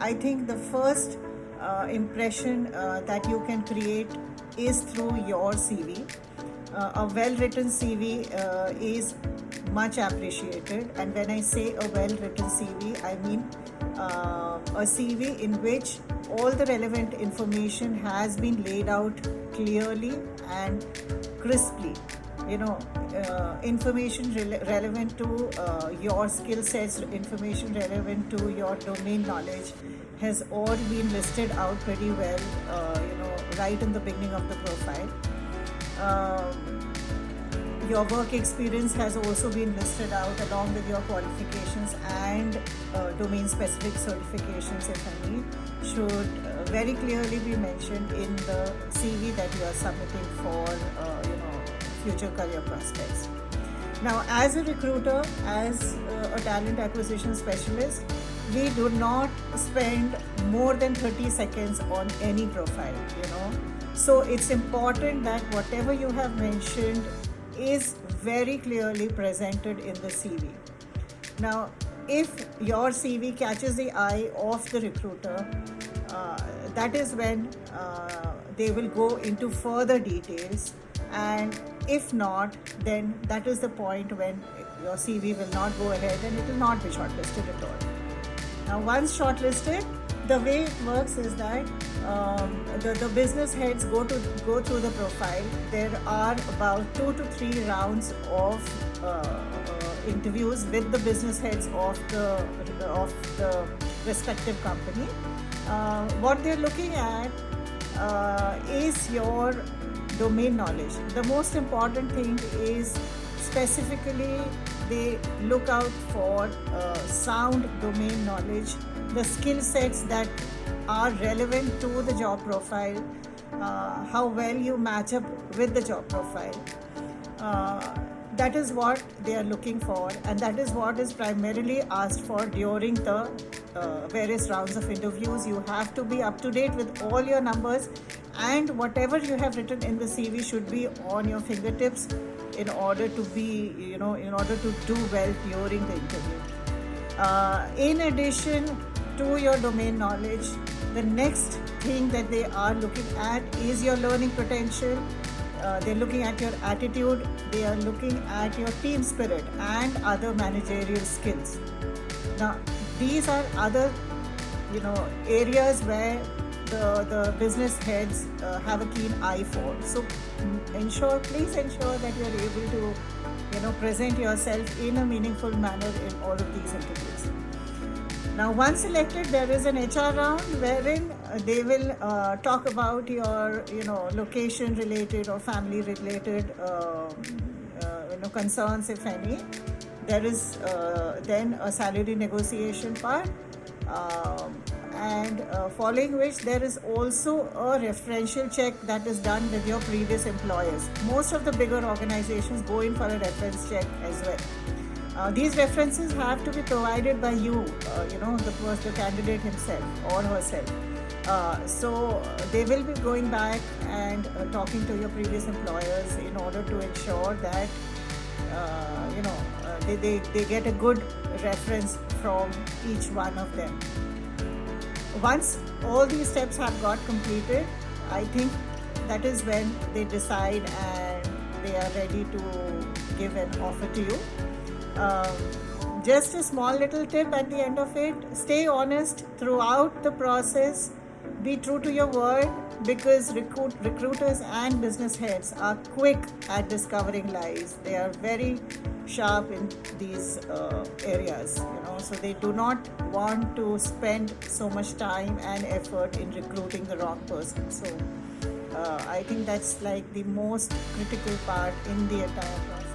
I think the first impression that you can create is through your CV. A well-written CV is much appreciated, and when I say a well-written CV, I mean a CV in which all the relevant information has been laid out clearly and crisply. Information relevant to your skill sets, information relevant to your domain knowledge has all been listed out pretty well, right in the beginning of the profile. Your work experience has also been listed out along with your qualifications and domain specific certifications, if any, should very clearly be mentioned in the CV that you are submitting for future career prospects. Now, as a recruiter, as a talent acquisition specialist, we do not spend more than 30 seconds on any profile, So it's important that whatever you have mentioned is very clearly presented in the CV. Now, if your CV catches the eye of the recruiter, that is when they will go into further details, and if not, then that is the point when your CV will not go ahead and it will not be shortlisted at all. Now, once shortlisted, the way it works is that the business heads go through the profile. There are about 2 to 3 rounds of interviews with the business heads of the respective company. What they're looking at is your domain knowledge. The most important thing is specifically they look out for sound domain knowledge, the skill sets that are relevant to the job profile, how well you match up with the job profile. That is what they are looking for, and that is what is primarily asked for during the various rounds of interviews. You have to be up to date with all your numbers, and whatever you have written in the CV should be on your fingertips in order to be, in order to do well during the interview. In addition to your domain knowledge, the next thing that they are looking at is your learning potential. They're looking at your attitude, they are looking at your team spirit and other managerial skills. Now, these are other, areas where the business heads have a keen eye for. So, please ensure that you are able to, present yourself in a meaningful manner in all of these interviews. Now, once selected, there is an HR round wherein they will talk about your, location related or family related, concerns, if any. There is then a salary negotiation part, and following which there is also a referential check that is done with your previous employers. Most of the bigger organizations go in for a reference check as well. These references have to be provided by you, the candidate himself or herself. So they will be going back and talking to your previous employers in order to ensure that they get a good reference from each one of them. Once all these steps have got completed, I think that is when they decide and they are ready to give an offer to you. Just a small little tip at the end of it: stay honest throughout the process, be true to your word, because recruiters and business heads are quick at discovering lies. They are very sharp in these areas, so they do not want to spend so much time and effort in recruiting the wrong person. So I think that's like the most critical part in the entire process.